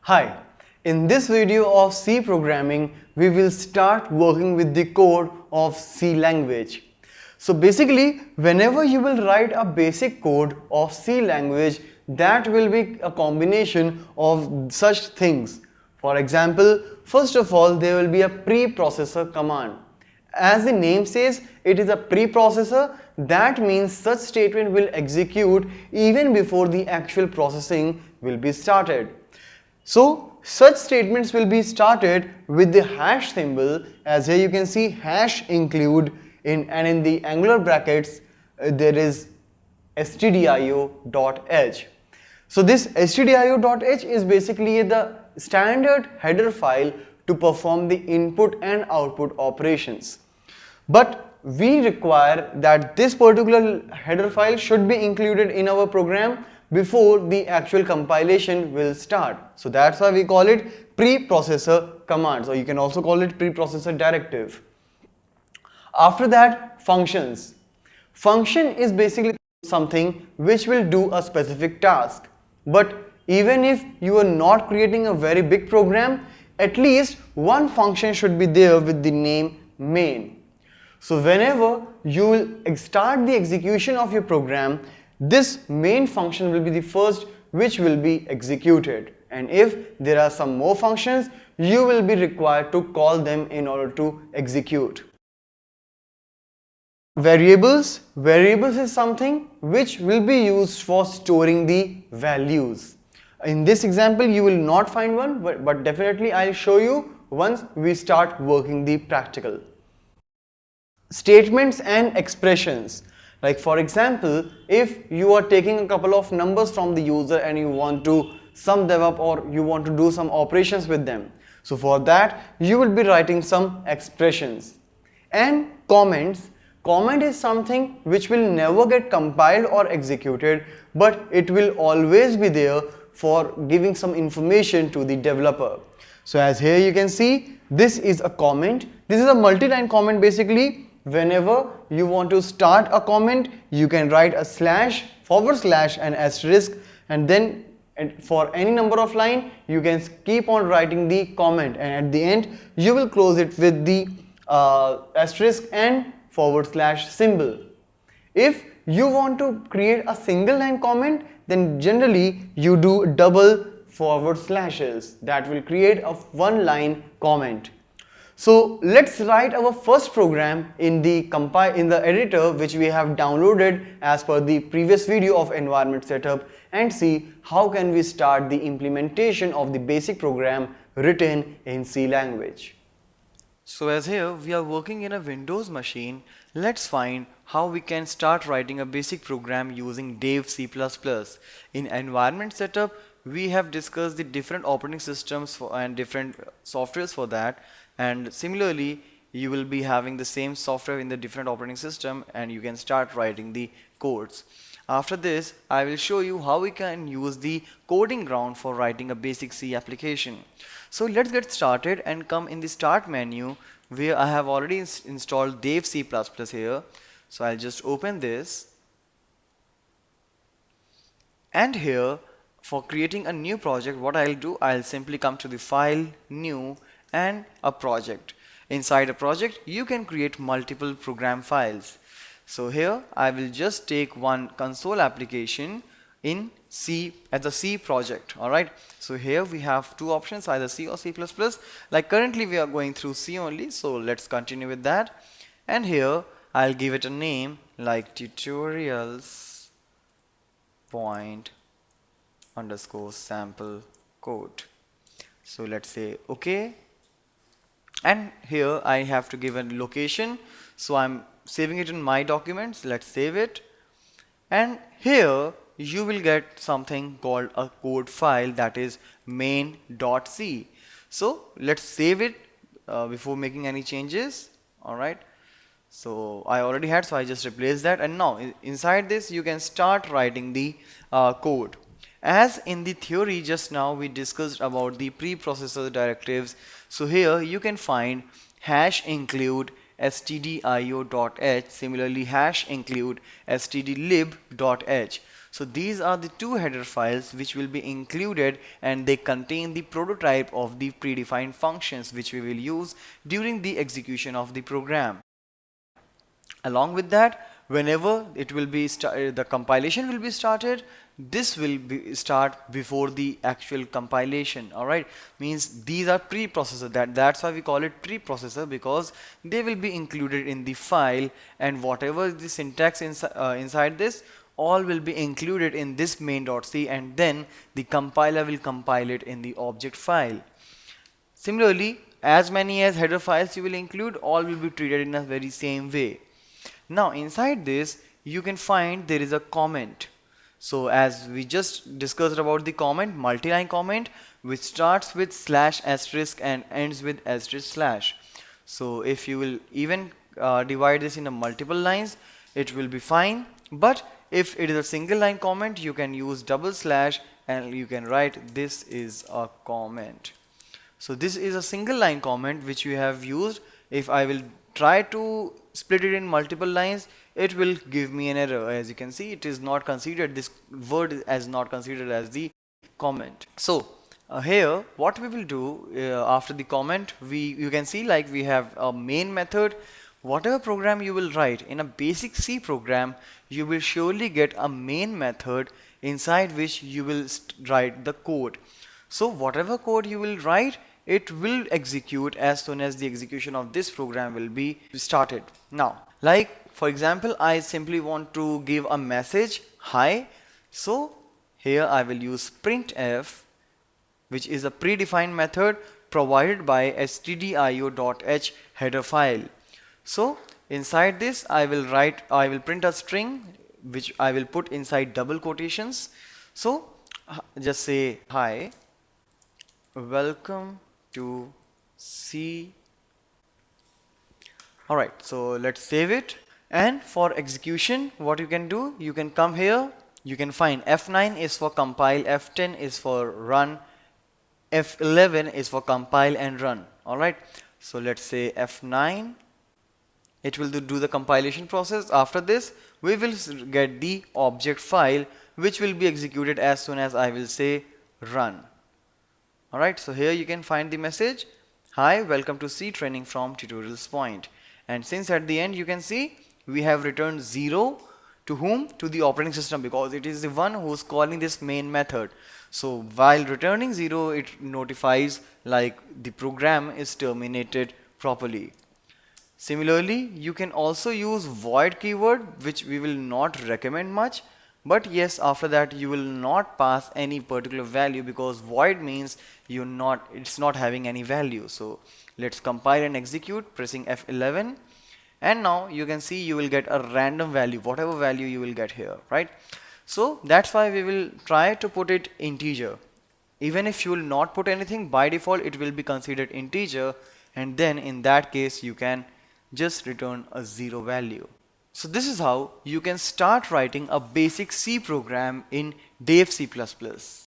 Hi, in this video of C programming, we will start working with the code of C language. So basically, whenever you will write a basic code of C language, that will be a combination of such things. For example, first of all, there will be a preprocessor command. As the name says, it is a preprocessor. That means such statement will execute even before the actual processing will be started. So such statements will be started with the hash symbol, as here you can see hash include and in the angular brackets there is stdio.h. So this stdio.h is basically the standard header file to perform the input and output operations. But we require that this particular header file should be included in our program before the actual compilation will start. So that's why we call it preprocessor commands, or you can also call it preprocessor directive. After that, functions. Function is basically something which will do a specific task. But even if you are not creating a very big program, at least one function should be there with the name main. So whenever you will start the execution of your program, this main function will be the first which will be executed. And if there are some more functions, you will be required to call them in order to execute. Variables. Variables is something which will be used for storing the values. In this example, you will not find one, but definitely I'll show you once we start working the practical. Statements and expressions. Like for example, if you are taking a couple of numbers from the user and you want to sum them up or you want to do some operations with them. So for that, you will be writing some expressions. And comments. Comment is something which will never get compiled or executed, but it will always be there for giving some information to the developer. So as here you can see, this is a comment. This is a multi-line comment basically. Whenever you want to start a comment, you can write a slash, forward slash and asterisk, and then for any number of line, you can keep on writing the comment, and at the end, you will close it with the asterisk and forward slash symbol. If you want to create a single line comment, then generally you do double forward slashes. That will create a one line comment. So let's write our first program in the editor which we have downloaded as per the previous video of environment setup, and see how can we start the implementation of the basic program written in C language. So as here we are working in a Windows machine, let's find how we can start writing a basic program using dev C++. In environment setup, we have discussed the different operating systems and different softwares for that, and similarly you will be having the same software in the different operating system and you can start writing the codes. After this, I will show you how we can use the coding ground for writing a basic C application. So let's get started and come in the start menu where I have already installed dev C++ here. So I'll just open this, and here for creating a new project, what I'll do, I'll simply come to the file, new, and a project. Inside a project, you can create multiple program files. So here I will just take one console application in C as a C project. Alright, so here we have two options, either C or C++. Like currently we are going through C only, so let's continue with that. And here I'll give it a name like tutorials point underscore sample code. So let's say okay, and here I have to give a location, so I'm saving it in my documents. Let's save it, and here you will get something called a code file, that is main.c. So let's save it before making any changes. Alright, so I already had, so I just replaced that, and now inside this you can start writing the code. As in the theory just now we discussed about the preprocessor directives, so here you can find hash include stdio.h, similarly hash include stdlib.h. So these are the two header files which will be included, and they contain the prototype of the predefined functions which we will use during the execution of the program. Along with that, whenever it will be the compilation will be started, this will be start before the actual compilation. All right, means these are preprocessor. That's why we call it preprocessor, because they will be included in the file, and whatever the syntax inside this, all will be included in this main.c, and then the compiler will compile it in the object file. Similarly, as many as header files you will include, all will be treated in a very same way. Now inside this you can find there is a comment. So as we just discussed about the comment, multi-line comment, which starts with slash asterisk and ends with asterisk slash. So if you will even divide this into multiple lines, it will be fine. But if it is a single line comment, you can use double slash and you can write this is a comment. So this is a single line comment which we have used. If I will try to split it in multiple lines, it will give me an error. As you can see, it is not considered, this word as not considered as the comment. So here what we will do after the comment, you can see like we have a main method. Whatever program you will write in a basic C program, you will surely get a main method inside which you will write the code. So whatever code you will write, it will execute as soon as the execution of this program will be started. Now, like for example, I simply want to give a message hi. So here I will use printf, which is a predefined method provided by stdio.h header file. So inside this I will print a string which I will put inside double quotations. So just say hi, welcome to C. Alright, so let's save it. And for execution, what you can do, you can come here, you can find F9 is for compile, F10 is for run, F11 is for compile and run. Alright, so let's say F9, it will do the compilation process. After this, we will get the object file which will be executed as soon as I will say run. Alright, so here you can find the message, hi, welcome to C training from tutorials point. And since at the end you can see we have returned 0 to whom? To the operating system, because it is the one who's calling this main method. So while returning 0, it notifies like the program is terminated properly. Similarly, you can also use void keyword, which we will not recommend much. But yes, after that you will not pass any particular value, because void means it's not having any value. So let's compile and execute pressing F11, and now you can see you will get a random value, whatever value you will get here, right? So that's why we will try to put it integer. Even if you will not put anything, by default it will be considered integer, and then in that case you can just return a 0 value. So this is how you can start writing a basic C program in Dev C++.